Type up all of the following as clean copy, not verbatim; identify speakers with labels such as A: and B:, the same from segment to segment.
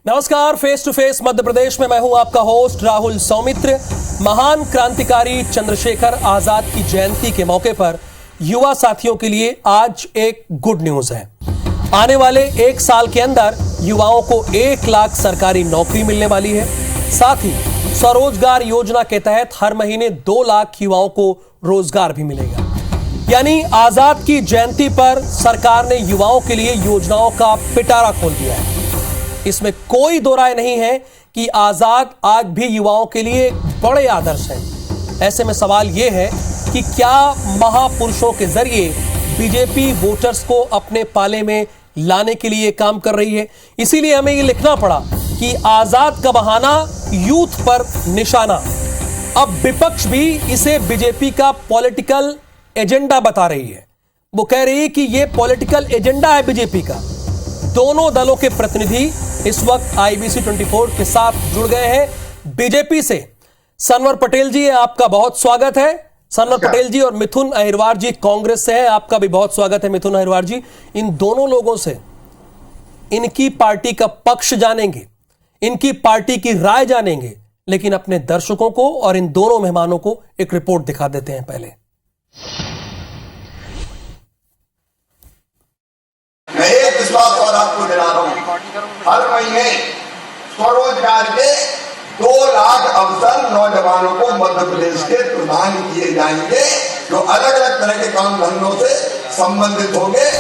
A: नमस्कार, face to face Madhya Pradesh में मैं हूं आपका होस्ट राहुल सौमित्र। महान क्रांतिकारी चंद्रशेखर आजाद की जयंती के मौके पर युवा साथियों के लिए आज एक गुड न्यूज है। आने वाले एक साल के अंदर युवाओं को 1 लाख सरकारी नौकरी मिलने वाली है। साथ ही स्वरोजगार योजना के तहत हर महीने 2 लाख युवाओं को रोजगार भी मिलेगा। यानी आजाद की जयंती पर सरकार ने युवाओं के लिए योजनाओं का पिटारा खोल दिया है। इसमें कोई दो राय नहीं है कि आजाद आज भी युवाओं के लिए बड़े आदर्श हैं। ऐसे में सवाल यह है कि क्या महापुरुषों के जरिए बीजेपी वोटर्स को अपने पाले में लाने के लिए काम कर रही है। इसीलिए हमें यह लिखना पड़ा कि आजाद का बहाना यूथ पर निशाना। अब विपक्ष भी इसे बीजेपी का पॉलिटिकल एजेंडा बता रही है। वो कह रही है कि यह पॉलिटिकल एजेंडा है बीजेपी का। दोनों दलों के प्रतिनिधि इस वक्त IBC 24 के साथ जुड़ गए हैं बीजेपी से। सनवर पटेल जी, आपका बहुत स्वागत है। सनवर पटेल जी और मिथुन अहिरवार जी कांग्रेस से हैं, आपका भी बहुत स्वागत है मिथुन अहिरवार जी। इन दोनों लोगों से इनकी पार्टी का पक्ष जानेंगे, इनकी पार्टी की राय जानेंगे, लेकिन अपने दर्शकों को और इन दोनों मेहमानों को एक रिपोर्ट दिखा देते हैं। पहले
B: मैं एक विश्वास और आपको दिला रहा हूं, हर महीने स्वरोजगार के 2 लाख अवसर नौजवानों को मध्य प्रदेश के प्रदान किए जाएंगे, जो अलग अलग तरह के काम धंधों से संबंधित होंगे।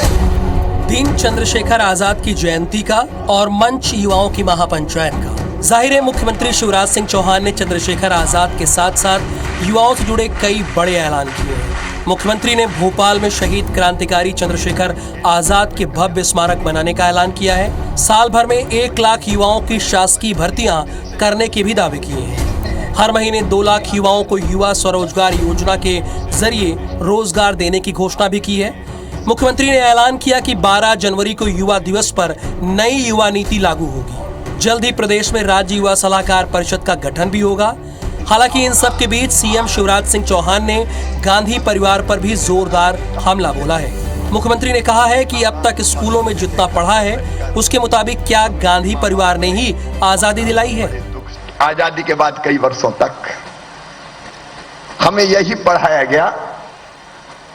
A: दिन चंद्रशेखर आजाद की जयंती का और मंच युवाओं की महापंचायत का। जाहिर है मुख्यमंत्री शिवराज सिंह चौहान ने चंद्रशेखर आजाद के साथ साथ युवाओं से जुड़े कई बड़े ऐलान किए हैं। मुख्यमंत्री ने भोपाल में शहीद क्रांतिकारी चंद्रशेखर आजाद के भव्य स्मारक बनाने का ऐलान किया है। साल भर में 1 लाख युवाओं की शासकीय भर्तियां करने के भी दावे किए हैं। हर महीने 2 लाख युवाओं को युवा स्वरोजगार योजना के जरिए रोजगार देने की घोषणा भी की है। मुख्यमंत्री ने ऐलान किया कि 12 जनवरी को युवा दिवस पर नई युवा नीति लागू होगी। जल्द ही प्रदेश में राज्य युवा सलाहकार परिषद का गठन भी होगा। हालांकि इन सब के बीच सीएम शिवराज सिंह चौहान ने गांधी परिवार पर भी जोरदार हमला बोला है। मुख्यमंत्री ने कहा है कि अब तक स्कूलों में जितना पढ़ा है उसके मुताबिक क्या गांधी परिवार ने ही आजादी दिलाई है।
B: आजादी के बाद कई वर्षों तक हमें यही पढ़ाया गया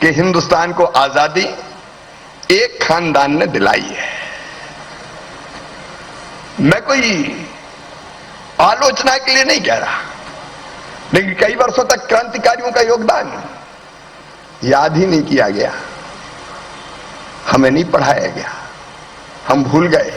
B: कि हिंदुस्तान को आजादी एक खानदान ने दिलाई है। मैं कोई आलोचना के लिए नहीं कह रहा, लेकिन कई वर्षों तक क्रांतिकारियों का योगदान याद ही नहीं किया गया, हमें नहीं पढ़ाया गया, हम भूल गए।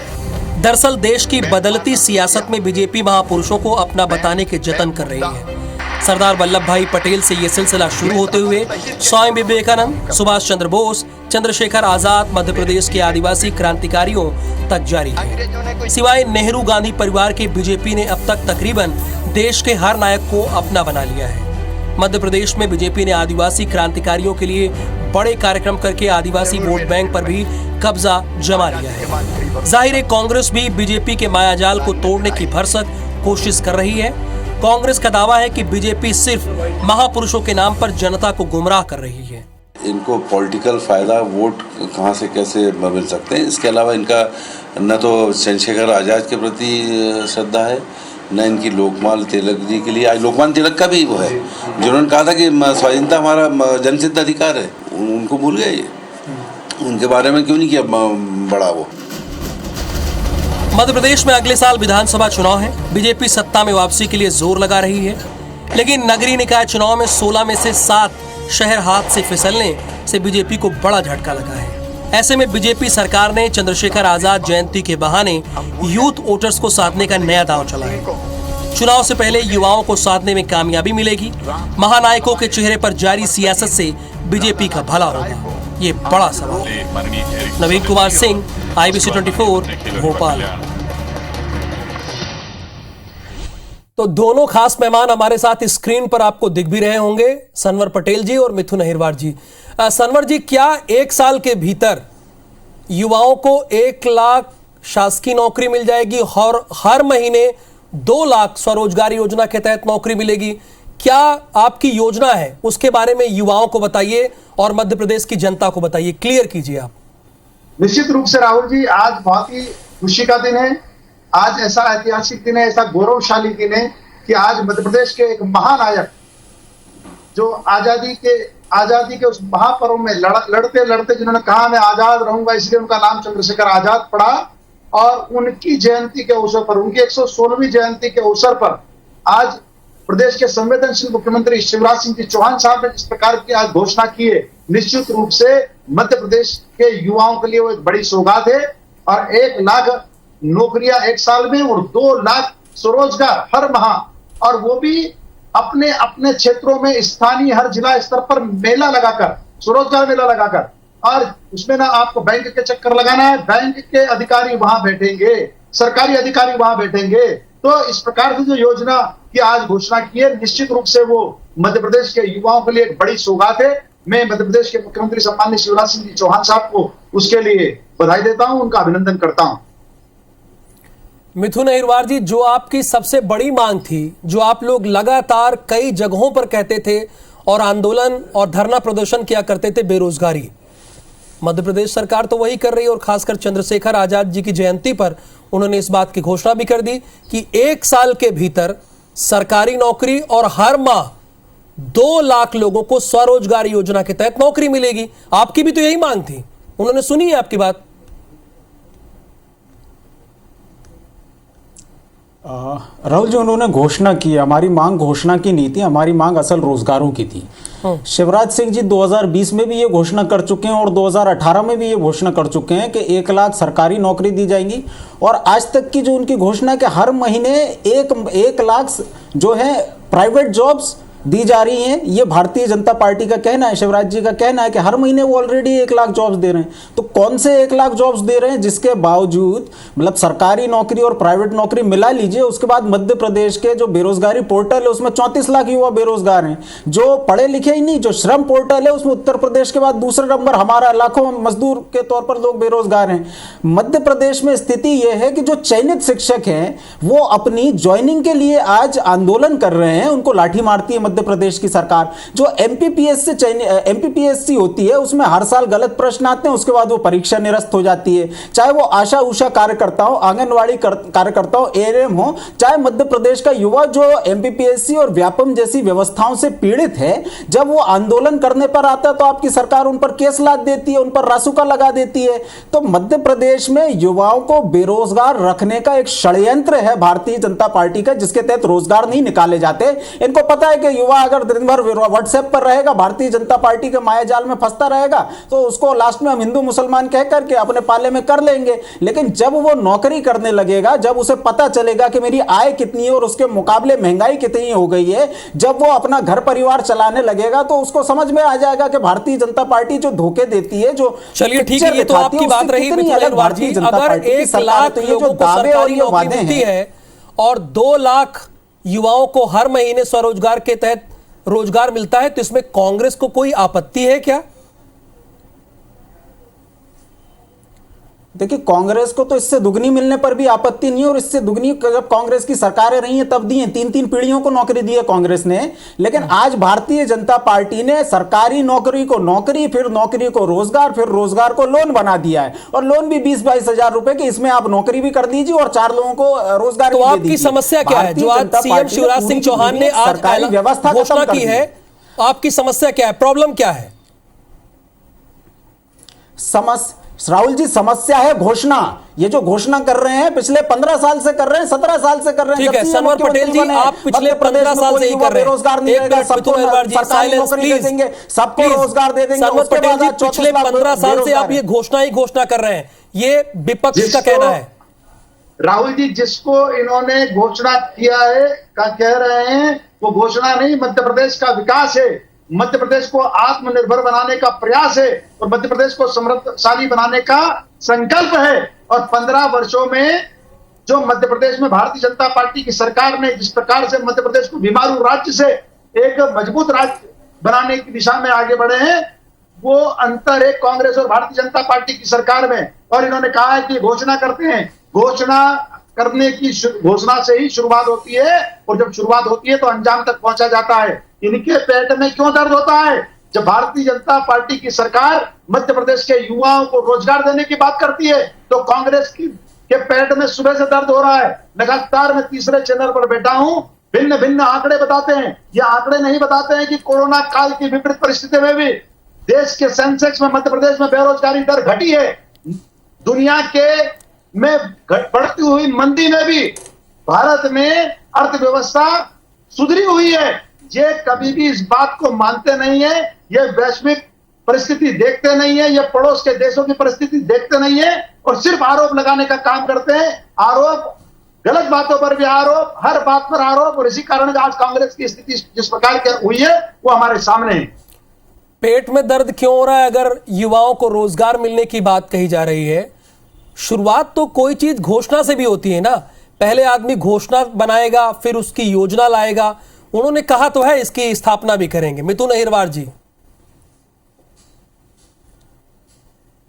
A: दरअसल देश की बदलती सियासत में बीजेपी महापुरुषों को अपना बताने के जतन कर रही है। सरदार वल्लभ भाई पटेल से यह सिलसिला शुरू होते हुए स्वामी विवेकानंद, सुभाष चंद्र बोस, चंद्रशेखर आजाद, मध्य प्रदेश के आदिवासी क्रांतिकारियों तक जारी है। सिवाय नेहरू गांधी परिवार के बीजेपी ने अब तक तकरीबन देश के हर नायक को अपना बना लिया है। मध्य प्रदेश में बीजेपी ने आदिवासी क्रांतिकारियों के लिए बड़े कार्यक्रम करके आदिवासी वोट बैंक पर भी कब्जा जमा लिया है। जाहिर है कांग्रेस भी बीजेपी के मायाजाल को तोड़ने की भरसक कोशिश कर रही है। कांग्रेस का दावा है कि बीजेपी सिर्फ महापुरुषों के नाम पर जनता को गुमराह कर रही है।
C: इनको पॉलिटिकल फायदा वोट कहां से कैसे मिल सकते हैं, इसके अलावा इनका न तो चंद्रशेखर आजाद के प्रति श्रद्धा है, न इनकी लोकमान्य तिलक जी के लिए। आज लोकमान्य तिलक का भी वो है जिन्होंने कहा था कि स्वाधीनता हमारा जनसिद्ध अधिकार है, उनको भूल गए। उनके बारे में क्यों नहीं किया बड़ा वो।
A: मध्य प्रदेश में अगले साल विधानसभा चुनाव है। बीजेपी सत्ता में वापसी के लिए जोर लगा रही है, लेकिन नगरीय निकाय चुनाव में 16 में से 7 शहर हाथ से फिसलने से बीजेपी को बड़ा झटका लगा है। ऐसे में बीजेपी सरकार ने चंद्रशेखर आजाद जयंती के बहाने यूथ वोटर्स को साधने का नया दांव चला है। चुनाव से पहले युवाओं को साधने में कामयाबी मिलेगी। महानायकों के चेहरे पर जारी सियासत से बीजेपी का भला होगा, ये बड़ा सवाल है। नवीन कुमार सिंह, IBC 24, भोपाल। तो दोनों खास मेहमान हमारे साथ स्क्रीन पर आपको दिख भी रहे होंगे, सनवर पटेल जी और मिथुन अहिरवार जी। सनवर जी, क्या 1 साल के भीतर युवाओं को 1 लाख शासकीय नौकरी मिल जाएगी और हर महीने 2 लाख स्वरोजगार योजना के तहत नौकरी मिलेगी? क्या आपकी योजना है उसके बारे में युवाओं को बताइए और मध्य प्रदेश की जनता को बताइए, क्लियर कीजिए आप।
D: निश्चित रूप से राहुल जी, आज बहुत ही खुशी का दिन है आज ऐसा ऐतिहासिक दिन है, ऐसा गौरवशाली दिन है कि आज मध्य प्रदेश के एक महानायक जो आजादी के उस महापर्व में लड़ते लड़ते जिन्होंने कहा मैं आजाद रहूंगा, इसलिए उनका नाम चंद्रशेखर आजाद पड़ा। और उनकी जयंती के अवसर पर, उनकी 116वीं जयंती के अवसर पर आज प्रदेश के संवेदनशील मुख्यमंत्री शिवराज सिंह जी चौहान साहब ने जिस प्रकार की आज घोषणा की है, निश्चित रूप से मध्य प्रदेश के युवाओं के लिए वो एक बड़ी सौगात है। और 1 लाख नौकरियां 1 साल में और 2 लाख स्वरोजगार हर माह, और वो भी अपने अपने क्षेत्रों में स्थानीय हर जिला स्तर पर मेला लगाकर, स्वरोजगार मेला लगाकर। और उसमें ना आपको बैंक के चक्कर लगाना है, बैंक के अधिकारी वहां बैठेंगे, सरकारी अधिकारी वहां बैठेंगे। तो इस प्रकार की जो योजना की आज घोषणा की है, निश्चित रूप से वो मध्य प्रदेश के युवाओं के लिए एक बड़ी सौगात है। मैं मध्य प्रदेश के मुख्यमंत्री सम्माननीय शिवराज सिंह जी चौहान साहब को उसके लिए बधाई देता हूं, उनका अभिनंदन करता हूं।
A: मिथुन अहिरवार जी, जो आपकी सबसे बड़ी मांग थी, जो आप लोग लगातार कई जगहों पर कहते थे और आंदोलन और धरना प्रदर्शन किया करते थे, बेरोजगारी, मध्य प्रदेश सरकार तो वही कर रही है। और खासकर चंद्रशेखर आजाद जी की जयंती पर उन्होंने इस बात की घोषणा भी कर दी कि 1 साल के भीतर सरकारी नौकरी और हर माह 2 लाख लोगों को स्वरोजगार योजना के तहत नौकरी मिलेगी। आपकी भी तो यही मांग थी, उन्होंने सुनी है आपकी बात?
E: राहुल जी, उन्होंने घोषणा की, हमारी मांग घोषणा की नहीं थी, हमारी मांग असल रोजगारों की थी। शिवराज सिंह जी 2020 में भी ये घोषणा कर चुके हैं और 2018 में भी ये घोषणा कर चुके हैं कि 1 लाख सरकारी नौकरी दी जाएंगी। और आज तक की जो उनकी घोषणा है कि हर महीने 1 लाख जो है प्राइवेट जॉब्स दी जा रही हैं। ये भारतीय जनता पार्टी का कहना है, शिवराज जी का कहना है कि हर महीने वो ऑलरेडी 1 लाख जॉब्स दे रहे हैं। तो कौन से 1 लाख जॉब्स दे रहे हैं जिसके बावजूद, मतलब सरकारी नौकरी और प्राइवेट नौकरी मिला लीजिए, उसके बाद मध्य प्रदेश के जो बेरोजगारी पोर्टल है उसमें 34 लाख युवा बेरोजगार हैं। जो पढ़े लिखे ही नहीं, जो श्रम पोर्टल है उसमें उत्तर प्रदेश के बाद दूसरा नंबर हमारा, लाखों मजदूर के तौर पर लोग बेरोजगार हैं। मध्य प्रदेश में स्थिति यह है कि जो चयनित शिक्षक हैं वो अपनी ज्वाइनिंग के लिए आज आंदोलन कर रहे हैं, उनको लाठी मारती है मध्य प्रदेश की सरकार। जो एमपीपीएससी होती है उसमें हर साल गलत प्रश्न आते हैं, उसके बाद वो परीक्षा निरस्त हो जाती है। चाहे वो आशा उषा कार्यकर्ता हो, आंगनवाड़ी कार्यकर्ता हो, एएनएम हो, चाहे मध्य प्रदेश का युवा जो एमपीपीएससी और व्यापम जैसी व्यवस्थाओं से पीड़ित है, जब वो आंदोलन करने पर आता है तो आपकी सरकार उन पर केस लाद देती है, उन पर रासुका लगा देती है। तो मध्य प्रदेश में युवाओं को बेरोजगार रखने का एक षड्यंत्र है भारतीय जनता पार्टी का, जिसके तहत रोजगार नहीं निकाले जाते। इनको पता है कि युवा अगर दिन भर व्हाट्सएप पर रहेगा, भारतीय जनता पार्टी के मायाजाल में फंसता रहेगा, तो उसको लास्ट में हम हिंदू मुसलमान कह करके अपने पाले में कर लेंगे। लेकिन जब वो नौकरी करने लगेगा, जब उसे पता चलेगा कि मेरी आय कितनी है और उसके मुकाबले महंगाई कितनी हो गई है, जब वो अपना घर परिवार चलाने लगेगा, तो उसको समझ में आ जाएगा कि भारतीय जनता पार्टी जो धोखे देती है, जो
A: चलिए ठीक है, ये तो आपकी बात रही। अगर 1 लाख लोगों को सरकारी नौकरी मिलती है और 2 लाख युवाओं को हर महीने स्वरोजगार के तहत रोजगार मिलता है, तो इसमें कांग्रेस को कोई आपत्ति है क्या?
E: देखिए, कांग्रेस को तो इससे दुगनी मिलने पर भी आपत्ति नहीं है, और इससे दुगनी जब कांग्रेस की सरकारें रही हैं तब दी हैं। 3-3 पीढ़ियों को नौकरी दी है कांग्रेस ने। लेकिन आज भारतीय जनता पार्टी ने सरकारी नौकरी को नौकरी, फिर नौकरी को रोजगार, फिर रोजगार को लोन बना दिया है। और लोन भी 20-22 हजार रुपए के, इसमें आप नौकरी भी कर दीजिए और 4 लोगों को रोजगार।
A: तो आपकी समस्या क्या है जो आज सीएम शिवराज सिंह चौहान ने आज सरकारी व्यवस्था घोषणा की है? आपकी समस्या क्या है, प्रॉब्लम क्या है?
E: राहुल जी, समस्या है घोषणा। ये जो घोषणा कर रहे हैं पिछले 15 साल से कर रहे हैं, 17 साल से कर रहे हैं।
A: ठीक है सनवर पटेल जी, आप पिछले 15 साल से ही कर रहे हैं।
E: रोजगार नहीं देगा, सबको सरकारी नौकरी दे देंगे, सबको रोजगार दे देंगे।
A: सनवर पटेल जी, पिछले 15 साल से आप ये घोषणा कर रहे हैं, ये विपक्ष का कहना है।
D: राहुल जी, जिसको इन्होंने घोषणा किया है का कह रहे हैं, वो घोषणा नहीं, मध्य प्रदेश का विकास है, मध्य प्रदेश को आत्मनिर्भर बनाने का प्रयास है और मध्य प्रदेश को समृद्धशाली बनाने का संकल्प है। और 15 वर्षों में जो मध्य प्रदेश में भारतीय जनता पार्टी की सरकार ने जिस प्रकार से मध्य प्रदेश को बीमारू राज्य से एक मजबूत राज्य बनाने की दिशा में आगे बढ़े हैं, वो अंतर है कांग्रेस और भारतीय जनता पार्टी की सरकार में। और इन्होंने कहा है कि घोषणा करते हैं, घोषणा करने की घोषणा से ही शुरुआत होती है, और जब शुरुआत होती है तो अंजाम तक पहुंचा जाता है। इनके पेट में क्यों दर्द होता है जब भारतीय जनता पार्टी की सरकार मध्य प्रदेश के युवाओं को रोजगार देने की बात करती है, तो कांग्रेस कि पेट में सुबह से दर्द हो रहा है। लगातार मैं तीसरे चैनल पर बैठा हूं, भिन्न भिन्न आंकड़े बताते हैं। ये आंकड़े नहीं बताते हैं कि कोरोना काल की विपरीत परिस्थिति में भी देश के सेंसेक्स में मध्य प्रदेश में बेरोजगारी दर घटी है। दुनिया के में बढ़ती हुई मंदी में भी भारत में अर्थव्यवस्था सुधरी हुई है। ये कभी भी इस बात को मानते नहीं है, ये वैश्विक परिस्थिति देखते नहीं है, ये पड़ोस के देशों की परिस्थिति देखते नहीं है और सिर्फ आरोप लगाने का काम करते हैं। आरोप, गलत बातों पर भी आरोप, हर बात पर आरोप, और इसी कारण आज कांग्रेस की स्थिति जिस प्रकार की हुई है वो हमारे सामने है।
A: पेट में दर्द क्यों हो रहा है? अगर युवाओं को रोजगार मिलने की बात कही जा रही है, शुरुआत तो कोई चीज घोषणा से भी होती है ना। पहले आदमी घोषणा बनाएगा, फिर उसकी योजना लाएगा। उन्होंने कहा तो है इसकी स्थापना भी करेंगे। मिथुन अहिरवार जी,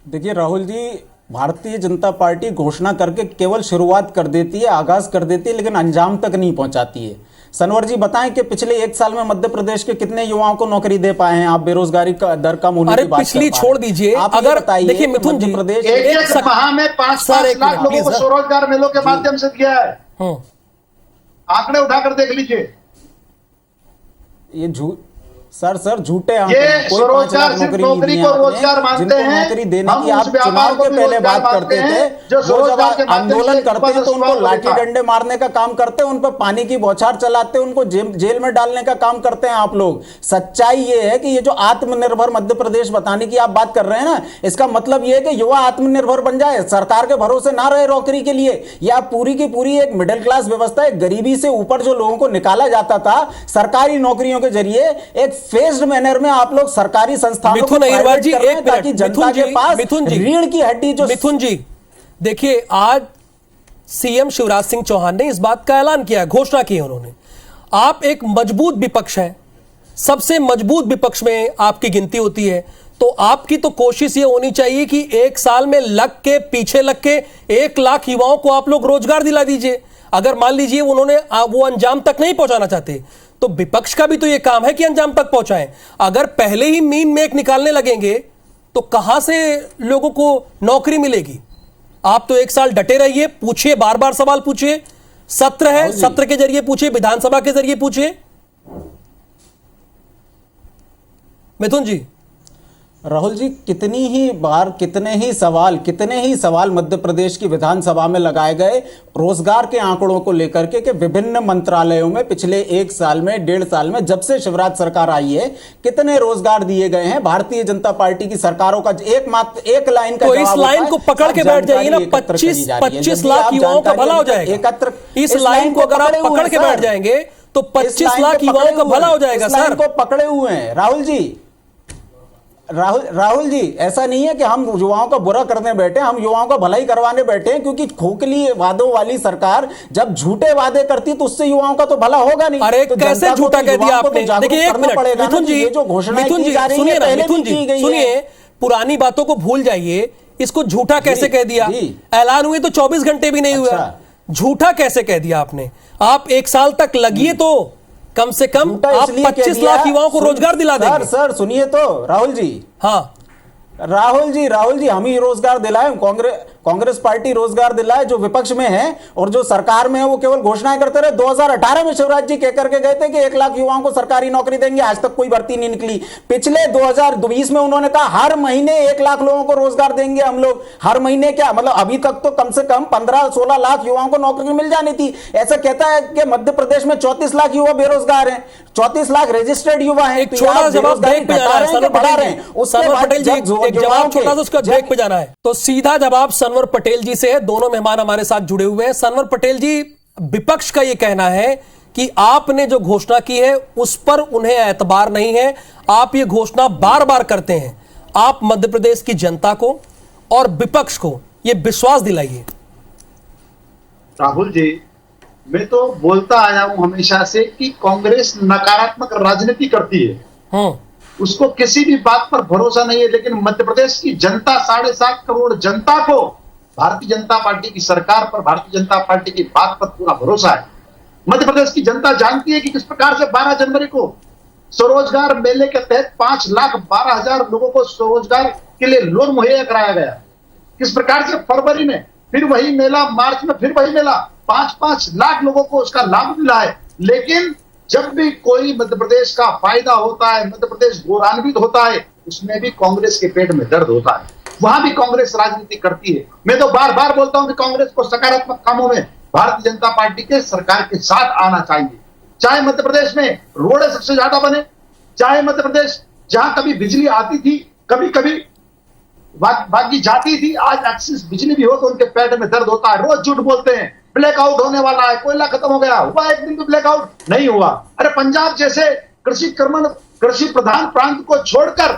E: देखिए राहुल जी, भारतीय जनता पार्टी घोषणा करके केवल शुरुआत कर देती है, आगाज कर देती है, लेकिन अंजाम तक नहीं पहुंचाती है। सनवर जी बताएं कि पिछले 1 साल में मध्य प्रदेश के कितने युवाओं को नौकरी दे पाए हैं आप? बेरोजगारी का दर कम होने की बात
A: पिछली
E: कर
A: छोड़ दीजिए, अगर देखिए मिथुन जी,
E: प्रदेश
D: एक माह में 5 लाख लोगों को स्वरोजगार मेलों के माध्यम से दिया है। आंकड़े उठाकर देख लीजिए।
E: ये सर झूठे
D: ये स्वरोजगार सिर्फ नौकरी को रोजगार मानते हैं।
E: नौकरी देने की आप चुनाव के पहले बात करते थे, जो जब आंदोलन करते हैं तो उनको लाठी डंडे मारने का काम करते हैं, उन पर पानी की बौछार चलाते हैं, उनको जेल में डालने का काम करते हैं आप लोग। सच्चाई ये है कि ये जो आत्मनिर्भर मध्य प्रदेश बताने की आप बात कर रहे हैं ना, इसका मतलब ये है कि युवा आत्मनिर्भर बन जाए, सरकार के भरोसे ना रहे नौकरी के लिए। या पूरी की पूरी एक मिडिल क्लास व्यवस्था, एक गरीबी से ऊपर जो लोगों को निकाला जाता था सरकारी नौकरियों के जरिए, एक फेज्ड मैनर में आप लोग सरकारी संस्थानों को प्राइवेट कर रहे हैं ताकि जनता के पास रीढ़ की हड्डी जो।
A: मिथुन जी देखिए, आज सीएम शिवराज सिंह चौहान ने इस बात का ऐलान किया, घोषणा की है उन्होंने। आप एक मजबूत विपक्ष हैं, सबसे मजबूत विपक्ष में आपकी गिनती होती है, तो आपकी तो कोशिश ये होनी चाहिए कि 1 साल में पीछे लग के 1 लाख युवाओं को आप लोग रोजगार दिला दीजिए। अगर मान लीजिए उन्होंने वो अंजाम तक नहीं पहुंचाना चाहते, तो विपक्ष का भी तो ये काम है कि अंजाम तक पहुंचाएं। अगर पहले ही मीन मेक निकालने लगेंगे तो कहां से लोगों को नौकरी मिलेगी? आप तो 1 साल डटे रहिए, पूछिए, बार बार सवाल पूछिए। सत्र है, सत्र के जरिए पूछिए, विधानसभा के जरिए पूछिए। मिथुन जी,
E: राहुल जी, कितने ही सवाल मध्य प्रदेश की विधानसभा में लगाए गए रोजगार के आंकड़ों को लेकर के कि विभिन्न मंत्रालयों में पिछले 1 साल में 1.5 साल में जब से शिवराज सरकार आई है कितने रोजगार दिए गए हैं। भारतीय जनता पार्टी की सरकारों का एक लाइन का
A: तो इस लाइन को पकड़ के बैठ जाइए ना, 25 लाख युवाओं का भला हो जाएगा। इस लाइन को अगर आप पकड़ के बैठ जाएंगे तो 25 लाख युवाओं का भला हो जाएगा। सर
E: को पकड़े हुए हैं राहुल जी, ऐसा नहीं है कि हम युवाओं का बुरा करने बैठे, हम युवाओं का भलाई करवाने बैठे हैं, क्योंकि खोखली वादों वाली सरकार जब झूठे वादे करती तो उससे युवाओं का तो भला होगा नहीं।
A: अरे
E: तो
A: कैसे झूठा कह दिया आपने? देखिए 1 मिनट मिथुन जी, जो घोषणा की जा रही है पहले भी की गई है। सुनिए, पुरानी बातों को भूल जाइए, इसको झूठा कैसे कह दिया? ऐलान हुए तो 24 घंटे भी नहीं हुआ, झूठा कैसे कह दिया आपने? आप 1 साल तक लगिए तो कम से कम आप 25 लाख युवाओं को रोजगार दिला देंगे।
E: सर सुनिए तो राहुल जी,
A: हाँ
E: राहुल जी हम ही रोजगार दिलाए, कांग्रेस पार्टी रोजगार दिलाए जो विपक्ष में है, और जो सरकार में है वो केवल घोषणाएं करते रहे। 2018 में शिवराज जी कह करके गए थे कि 1 लाख युवाओं को सरकारी नौकरी देंगे, आज तक कोई भर्ती नहीं निकली। पिछले 2020 में उन्होंने कहा हर महीने 1 लाख लोगों को रोजगार देंगे हम लोग। हर महीने क्या मतलब, अभी तक तो कम से कम 15-16 लाख युवाओं को नौकरी मिल जानी थी। ऐसा कहता है कि मध्य प्रदेश में 34 लाख युवा बेरोजगार हैं, 34 लाख रजिस्टर्ड युवा हैं।
A: एक छोटा जवाब ब्रेक पे जाना है सनवर पटेल जी, एक जवाब छोटा सा उसका ब्रेक पे जाना है। तो सीधा जवाब सनवर पटेल जी से है। दोनों मेहमान हमारे साथ जुड़े हुए हैं। सनवर पटेल जी, विपक्ष का यह कहना है कि आपने जो घोषणा की है उस पर उन्हें एतबार नहीं है, आप ये घोषणा बार बार करते हैं। आप मध्य प्रदेश की जनता को और विपक्ष को ये विश्वास दिलाइए।
D: राहुल जी, मैं तो बोलता आया हूं हमेशा से कि कांग्रेस नकारात्मक राजनीति करती है, उसको किसी भी बात पर भरोसा नहीं है। लेकिन मध्य प्रदेश की जनता, 7.5 करोड़ जनता को भारतीय जनता पार्टी की सरकार पर, भारतीय जनता पार्टी की बात पर पूरा भरोसा है। मध्य प्रदेश की जनता जानती है कि किस प्रकार से 12 जनवरी को स्वरोजगार मेले के तहत 5,12,000 लोगों को स्वरोजगार के लिए लोन मुहैया कराया गया। किस प्रकार से फरवरी में फिर वही मेला, मार्च में फिर वही मेला, 5-5 लाख लोगों को उसका लाभ मिला है। लेकिन जब भी कोई मध्य प्रदेश का फायदा होता है, मध्य प्रदेश गौरवान्वित होता है, उसमें भी कांग्रेस के पेट में दर्द होता है, वहां भी कांग्रेस राजनीति करती है। मैं तो बार बार बोलता हूं कि कांग्रेस को सकारात्मक कामों में भारतीय जनता पार्टी के सरकार के साथ आना चाहिए। चाहे मध्य प्रदेश में रोड सबसे ज्यादा बने, चाहे मध्य प्रदेश जहां कभी बिजली आती थी, कभी कभी भागी जाती थी, आज एक्सिस बिजली भी हो तो उनके पेट में दर्द होता है। रोज झूठ बोलते हैं, ब्लैकआउट होने वाला है, कोयला खत्म हो गया, हुआ एक दिन भी ब्लैकआउट नहीं हुआ। अरे पंजाब जैसे कृषि प्रधान प्रांत को छोड़कर,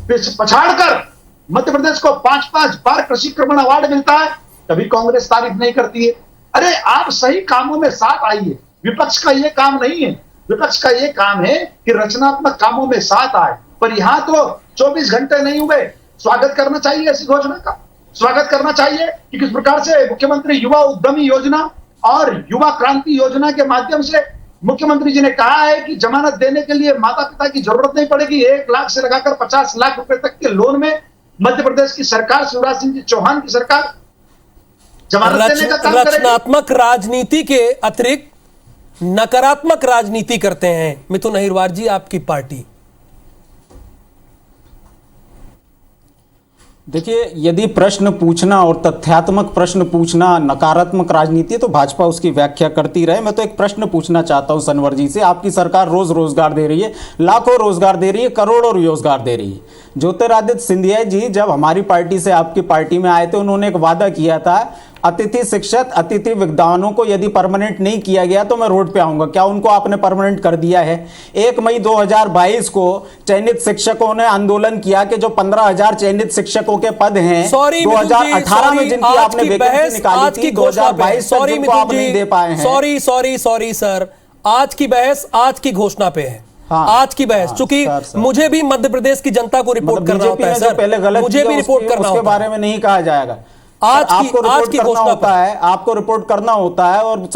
D: पछाड़कर मध्य प्रदेश को 5-5 बार कृषि कर्मण अवार्ड मिलता है, कभी कांग्रेस तारीफ नहीं करती है। अरे आप सही कामों में साथ आइए, विपक्ष का ये काम नहीं है। विपक्ष का ये काम है कि रचनात्मक कामों में साथ आए, पर यहां तो 24 घंटे नहीं हुए। स्वागत करना चाहिए ऐसी घोषणा का, स्वागत करना चाहिए कि किस प्रकार से मुख्यमंत्री युवा उद्यमी योजना और युवा क्रांति योजना के माध्यम से मुख्यमंत्री जी ने कहा है कि जमानत देने के लिए माता पिता की जरूरत नहीं पड़ेगी। 1 लाख से लगाकर 50 लाख रुपए तक के लोन में मध्य प्रदेश की सरकार, शिवराज सिंह चौहान की सरकार जमानत देने का काम करेगी।
A: रचनात्मक राजनीति के अतिरिक्त नकारात्मक राजनीति करते हैं मिथुन अहिरवार जी आपकी पार्टी।
E: देखिए, यदि प्रश्न पूछना और तथ्यात्मक प्रश्न पूछना नकारात्मक राजनीति है तो भाजपा उसकी व्याख्या करती रहे। मैं तो एक प्रश्न पूछना चाहता हूं सनवर जी से। आपकी सरकार रोज रोजगार दे रही है, लाखों रोजगार दे रही है, करोड़ों रोजगार दे रही है। ज्योतिरादित्य सिंधिया जी जब हमारी पार्टी से आपकी पार्टी में आए थे, उन्होंने एक वादा किया था, अतिथि शिक्षक, अतिथि विद्वानों को यदि परमानेंट नहीं किया गया तो मैं रोड पे आऊंगा। क्या उनको आपने परमानेंट कर दिया है? 1 मई 2022 को चयनित शिक्षकों ने आंदोलन किया कि जो 15,000 चयनित शिक्षकों के पद हैं 2018 में जिनकी आपने वैकेंसी निकाली थी, 2022 तक जिनको आप नहीं दे पाए हैं।
A: सॉरी सर, आज की बहस आज की घोषणा पे है।
E: हाँ,
A: आज की बहस, चूंकि मुझे भी मध्य प्रदेश की जनता को रिपोर्ट करना होता है सर,
E: पहले गलत
A: मुझे भी रिपोर्ट करना
E: उसके बारे में नहीं कहा जाएगा। आपको रिपोर्ट करना होता है और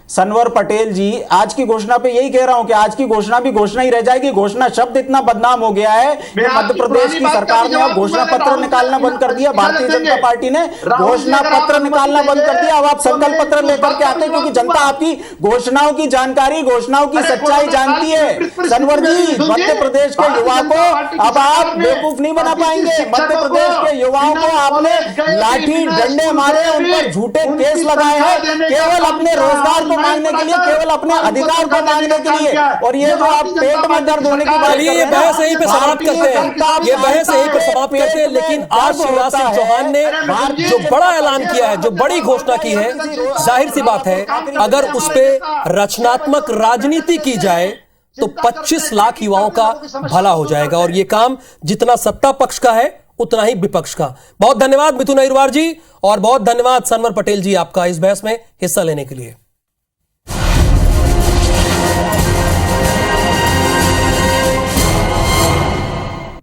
E: सनवर पटेल जी आज की घोषणा पे यही कह रहा हूं कि आज की घोषणा भी घोषणा ही रह जाएगी। घोषणा शब्द इतना बदनाम हो गया है कि मध्य प्रदेश की सरकार ने अब घोषणा पत्र निकालना बंद कर दिया। भारतीय जनता पार्टी ने घोषणा पत्र निकालना बंद कर दिया। अब आप संकल्प पत्र लेकर के आते हैं क्योंकि जनता आपकी घोषणाओं की जानकारी, घोषणाओं की सच्चाई जानती है। सनवर जी, मध्य प्रदेश के युवा को अब आप बेवकूफ नहीं बना पाएंगे। मध्य प्रदेश के युवाओं को आपने लाठी डंडे मारे, उन पर झूठे केस लगाए हैं केवल अपने रोजगार को मांगने के लिए, केवल अपने अधिकार को मांगने के लिए। और ये जो आप पेट में दर्द होने की बात,
A: ये बहस यहीं पे समाप्त करते हैं, ये बहस यहीं पे समाप्त करते हैं। लेकिन आज शिवराज सिंह चौहान ने जो बड़ा ऐलान किया है, जो बड़ी घोषणा की है, जाहिर सी बात है अगर उस पर रचनात्मक राजनीति की जाए तो 25 लाख युवाओं का भला हो जाएगा। और ये काम जितना सत्ता पक्ष का है उतना ही विपक्ष का। बहुत धन्यवाद मिथुन अहिरवार जी और बहुत धन्यवाद सनवर पटेल जी आपका इस बहस में हिस्सा लेने के लिए।